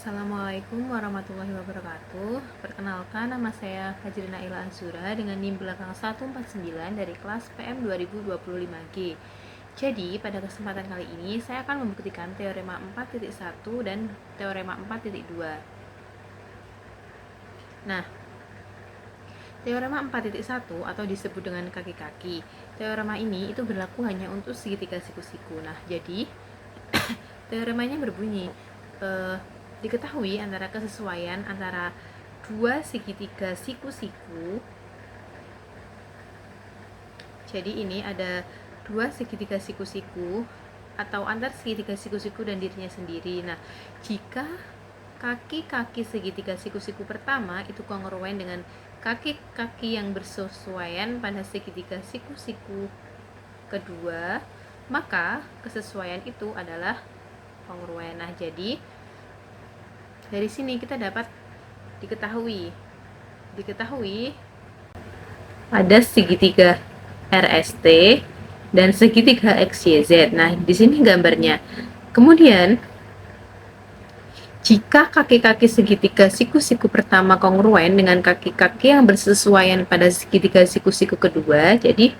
Assalamualaikum warahmatullahi wabarakatuh. Perkenalkan, nama saya Fajrina Ila Azura dengan NIM belakang 149 dari kelas PM 2025G. Jadi, pada kesempatan kali ini saya akan membuktikan teorema 4.1 dan teorema 4.2. Nah, teorema 4.1 atau disebut dengan kaki-kaki. Teorema ini itu berlaku hanya untuk segitiga siku-siku. Nah, jadi teoremanya berbunyi diketahui antara kesesuaian antara dua segitiga siku-siku. Jadi ini ada dua segitiga siku-siku atau antar segitiga siku-siku dan dirinya sendiri. Nah, jika kaki-kaki segitiga siku-siku pertama itu kongruen dengan kaki-kaki yang bersesuaian pada segitiga siku-siku kedua, maka kesesuaian itu adalah kongruen. Nah, jadi dari sini kita dapat diketahui ada segitiga RST dan segitiga XYZ. Nah, di sini gambarnya. Kemudian jika kaki-kaki segitiga siku-siku pertama kongruen dengan kaki-kaki yang bersesuaian pada segitiga siku-siku kedua, jadi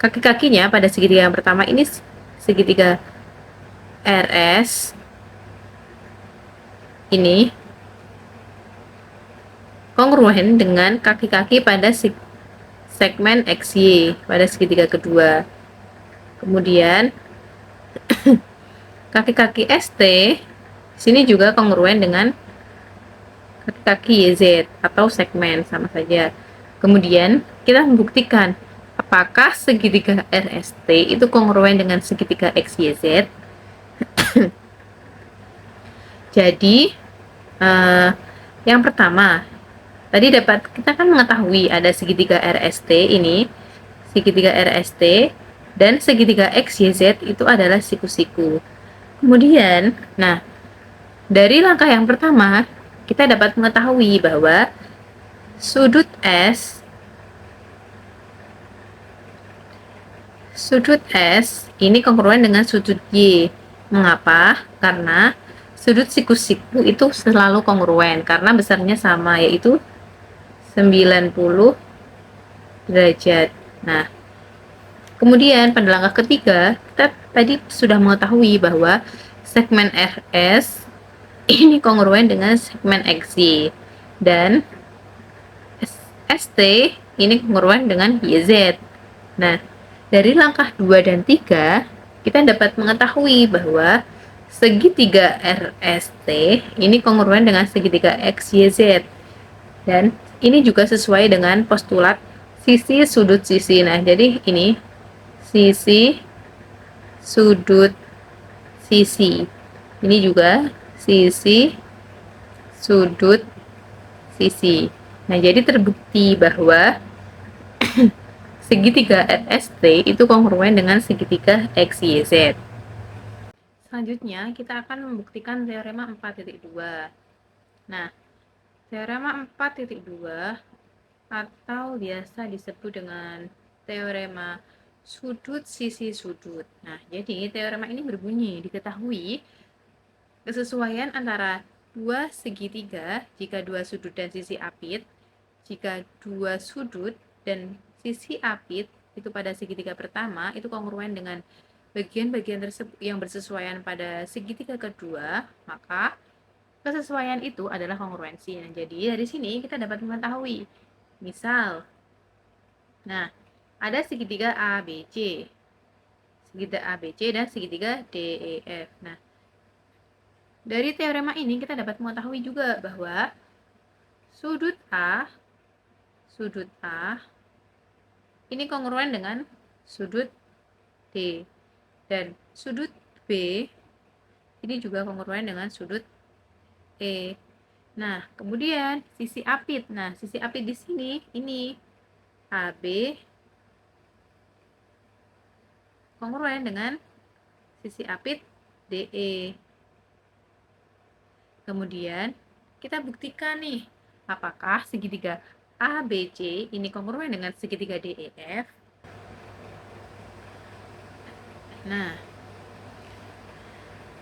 kaki-kakinya pada segitiga yang pertama ini segitiga RS ini kongruen dengan kaki-kaki pada segmen XY pada segitiga kedua. Kemudian kaki-kaki ST sini juga kongruen dengan kaki-kaki YZ atau segmen, sama saja. Kemudian kita membuktikan apakah segitiga RST itu kongruen dengan segitiga XYZ. Jadi yang pertama tadi kita kan mengetahui ada segitiga RST ini, segitiga RST dan segitiga XYZ itu adalah siku-siku. Kemudian, nah, dari langkah yang pertama kita dapat mengetahui bahwa sudut S ini kongruen dengan sudut Y. Mengapa? Karena sudut siku-siku itu selalu kongruen karena besarnya sama, yaitu 90 derajat. Nah, kemudian pada langkah ketiga kita tadi sudah mengetahui bahwa segmen RS ini kongruen dengan segmen XY dan ST ini kongruen dengan YZ. Nah, dari langkah 2 dan 3 kita dapat mengetahui bahwa segitiga RST ini kongruen dengan segitiga XYZ dan ini juga sesuai dengan postulat sisi sudut sisi. Nah, jadi ini sisi sudut sisi, ini juga sisi sudut sisi. Nah, jadi terbukti bahwa segitiga RST itu kongruen dengan segitiga XYZ. Selanjutnya kita akan membuktikan teorema 4.2. Nah, teorema 4.2 atau biasa disebut dengan teorema sudut sisi sudut. Nah, jadi teorema ini berbunyi diketahui kesesuaian antara dua segitiga jika dua sudut dan sisi apit, jika dua sudut dan sisi apit itu pada segitiga pertama itu kongruen dengan bagian-bagian tersebut yang bersesuaian pada segitiga kedua, maka kesesuaian itu adalah kongruensi. Nah, jadi dari sini kita dapat mengetahui, misal, nah, ada segitiga ABC, segitiga ABC dan segitiga DEF. Nah, dari teorema ini kita dapat mengetahui juga bahwa sudut A ini kongruen dengan sudut D dan sudut B ini juga kongruen dengan sudut E. Nah, kemudian sisi apit. Nah, sisi apit di sini ini AB kongruen dengan sisi apit DE. Kemudian kita buktikan nih, apakah segitiga ABC ini kongruen dengan segitiga DEF. Nah,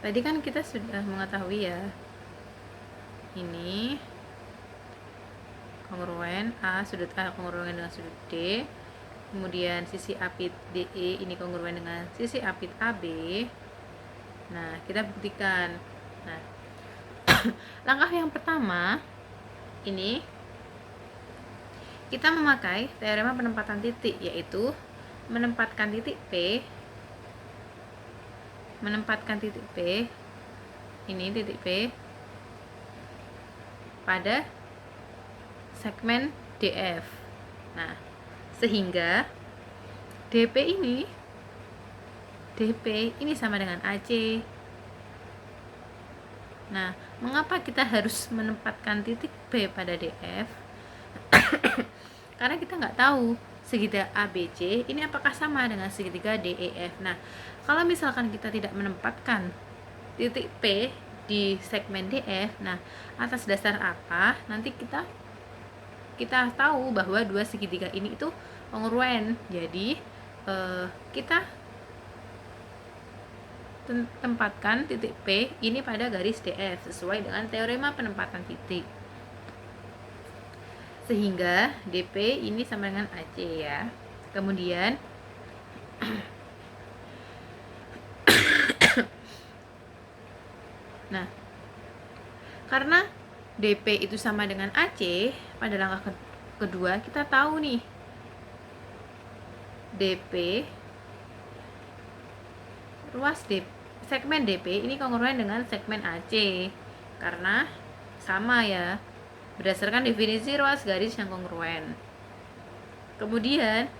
tadi kan kita sudah mengetahui ya ini kongruen A, sudut A kongruen dengan sudut D. Kemudian sisi apit DE ini kongruen dengan sisi apit AB. Nah, kita buktikan. Nah, langkah yang pertama ini kita memakai teorema penempatan titik, yaitu menempatkan titik P ini titik P pada segmen DF. Nah, sehingga DP ini sama dengan AC. Nah, mengapa kita harus menempatkan titik P pada DF? Karena kita nggak tahu segitiga ABC ini apakah sama dengan segitiga DEF. Nah, kalau misalkan kita tidak menempatkan titik P di segmen DF, nah atas dasar apa nanti kita tahu bahwa dua segitiga ini itu kongruen. Jadi kita tempatkan titik P ini pada garis DF sesuai dengan teorema penempatan titik, sehingga DP ini sama dengan AC ya. Kemudian nah, karena DP itu sama dengan AC, pada langkah kedua kita tahu nih DP ruas segmen DP ini kongruen dengan segmen AC karena sama ya, berdasarkan definisi ruas garis yang kongruen. Kemudian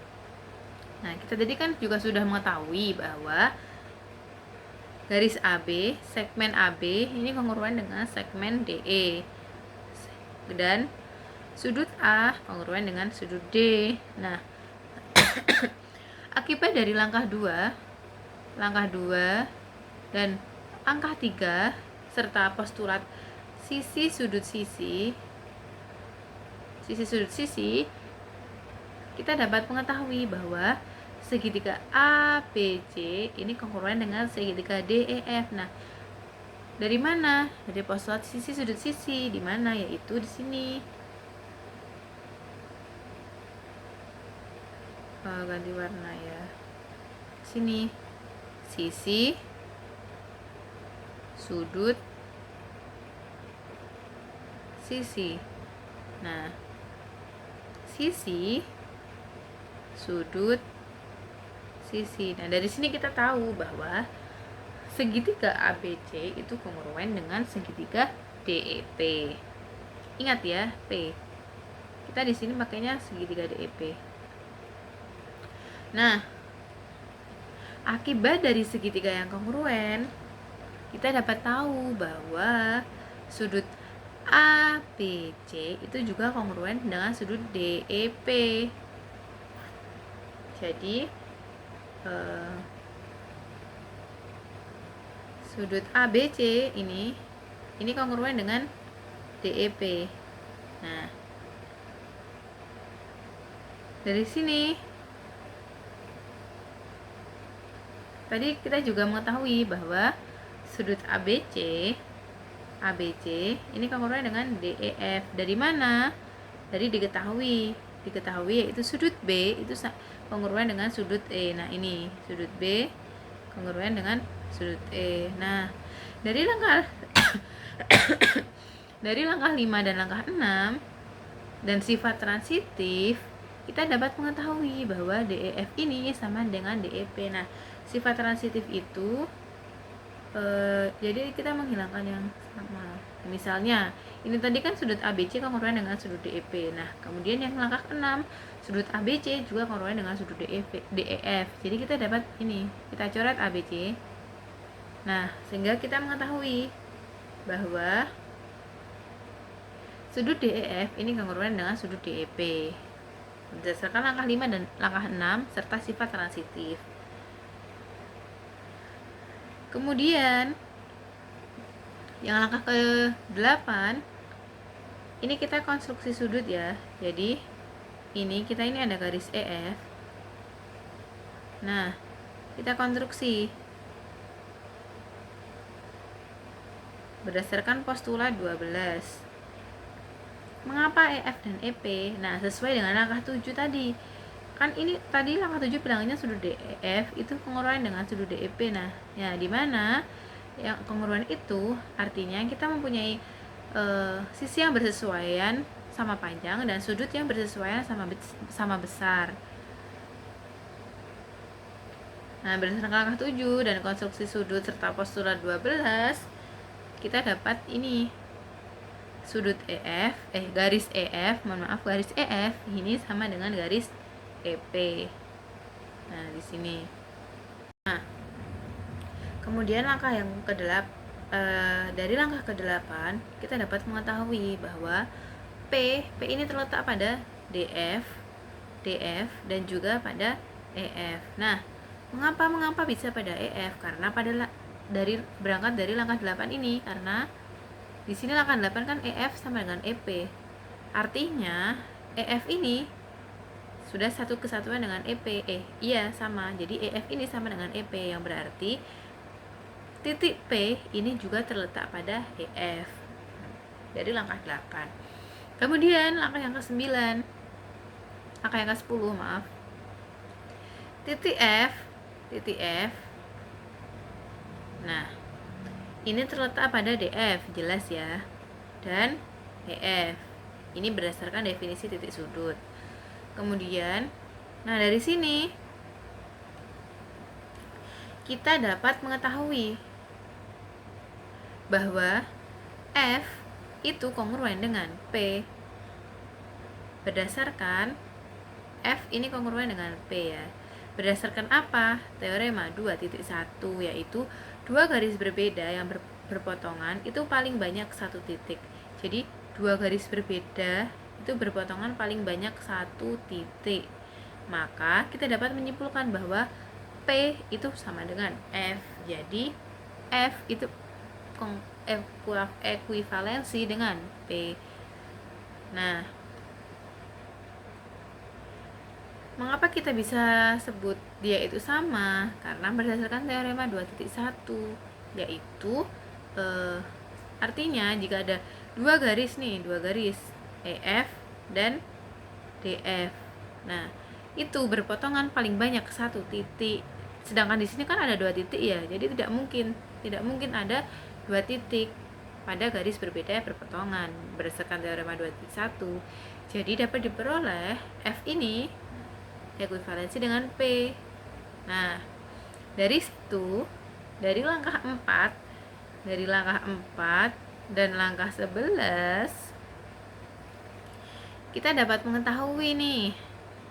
nah, kita tadi kan juga sudah mengetahui bahwa garis AB, segmen AB ini kongruen dengan segmen DE, dan sudut A kongruen dengan sudut D. Nah, akibat dari langkah 2 dan angka 3 serta postulat sisi sudut sisi, kita dapat mengetahui bahwa segitiga ABC ini kongruen dengan segitiga DEF. Nah, dari mana? Dari postulat sisi sudut sisi, di mana? Yaitu di sini. Ganti warna ya. Sini. Sisi sudut sisi. Nah, sisi sudut sisi. Nah, dari sini kita tahu bahwa segitiga ABC itu kongruen dengan segitiga DEP. Ingat ya, P. Kita di sini makanya segitiga DEP. Nah, akibat dari segitiga yang kongruen, kita dapat tahu bahwa sudut ABC itu juga kongruen dengan sudut DEP. Jadi sudut ABC ini kongruen dengan DEP. Nah, dari sini tadi kita juga mengetahui bahwa sudut ABC ini kongruen dengan DEF. Dari mana? Dari diketahui yaitu sudut B itu kongruen dengan sudut E. Nah, ini sudut B kongruen dengan sudut E. Nah, dari langkah dari langkah 5 dan langkah 6 dan sifat transitif, kita dapat mengetahui bahwa DEF ini sama dengan DEP. Nah, sifat transitif itu jadi kita menghilangkan yang sama. Misalnya, ini tadi kan sudut ABC kongruen dengan sudut DEP. Nah, kemudian yang langkah 6, sudut ABC juga kongruen dengan sudut DEF. Jadi kita dapat ini, kita coret ABC. Nah, sehingga kita mengetahui bahwa sudut DEF ini kongruen dengan sudut DEP berdasarkan langkah 5 dan langkah 6 serta sifat transitif. Kemudian yang langkah ke-8 ini kita konstruksi sudut ya. Jadi ini ada garis EF. Nah, kita konstruksi. berdasarkan postulat 12. Mengapa EF dan EP? Nah, sesuai dengan langkah 7 tadi. Kan ini tadi langkah 7 bilangnya sudut DEF itu kongruan dengan sudut DEP. Nah, ya di mana yang kongruan itu artinya kita mempunyai sisi yang bersesuaian sama panjang dan sudut yang bersesuaian sama besar. Nah, berdasarkan langkah 7 dan konstruksi sudut serta postulat 12, kita dapat ini sudut EF, garis EF, garis EF ini sama dengan garis EP. Nah, di sini. Nah, kemudian langkah yang ke-8, dari langkah ke-8 kita dapat mengetahui bahwa P ini terletak pada DF, dan juga pada EF. Nah, mengapa bisa pada EF? Karena berangkat dari langkah 8 ini, karena di sini langkah 8 kan EF sama dengan EP. Artinya EF ini sudah satu kesatuan dengan EP. Iya sama. Jadi EF ini sama dengan EP, yang berarti titik P ini juga terletak pada EF dari langkah 8. Kemudian langkah yang ke-9, langkah yang ke-10 maaf. Titik F. Nah, ini terletak pada DF, jelas ya. Dan EF. Ini berdasarkan definisi titik sudut. Kemudian, nah dari sini kita dapat mengetahui bahwa F itu kongruen dengan P berdasarkan F ini kongruen dengan P ya. Berdasarkan apa? Teorema 2.1, yaitu dua garis berbeda yang berpotongan itu paling banyak satu titik. Jadi dua garis berbeda itu berpotongan paling banyak satu titik. Maka kita dapat menyimpulkan bahwa P itu sama dengan F. Jadi F itu ekuivalensi dengan P. Nah, mengapa kita bisa sebut dia itu sama? Karena berdasarkan teorema 2.1, yaitu artinya jika ada dua garis EF dan DF. Nah, itu berpotongan paling banyak satu titik. Sedangkan di sini kan ada dua titik ya. Jadi tidak mungkin ada dua titik pada garis berbeda yang berpotongan berdasarkan teorema 2.1. Jadi dapat diperoleh F ini ekuivalensi dengan P. Nah, dari situ, dari langkah 4 dan langkah 11 kita dapat mengetahui nih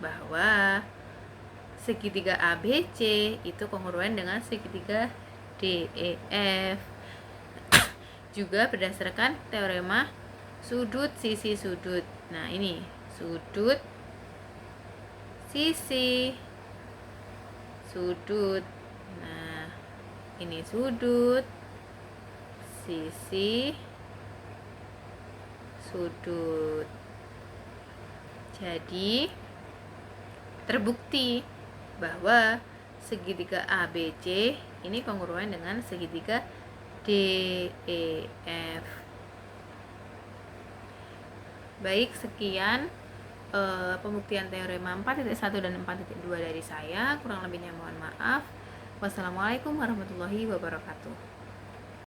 bahwa segitiga ABC itu kongruen dengan segitiga DEF. Juga berdasarkan teorema sudut sisi sudut. Nah, ini sudut sisi sudut. Nah, ini sudut sisi sudut. Jadi terbukti bahwa segitiga ABC ini kongruen dengan segitiga DEF. Baik, sekian pembuktian teorema 4.1 dan 4.2 dari saya. Kurang lebihnya mohon maaf. Wassalamualaikum warahmatullahi wabarakatuh.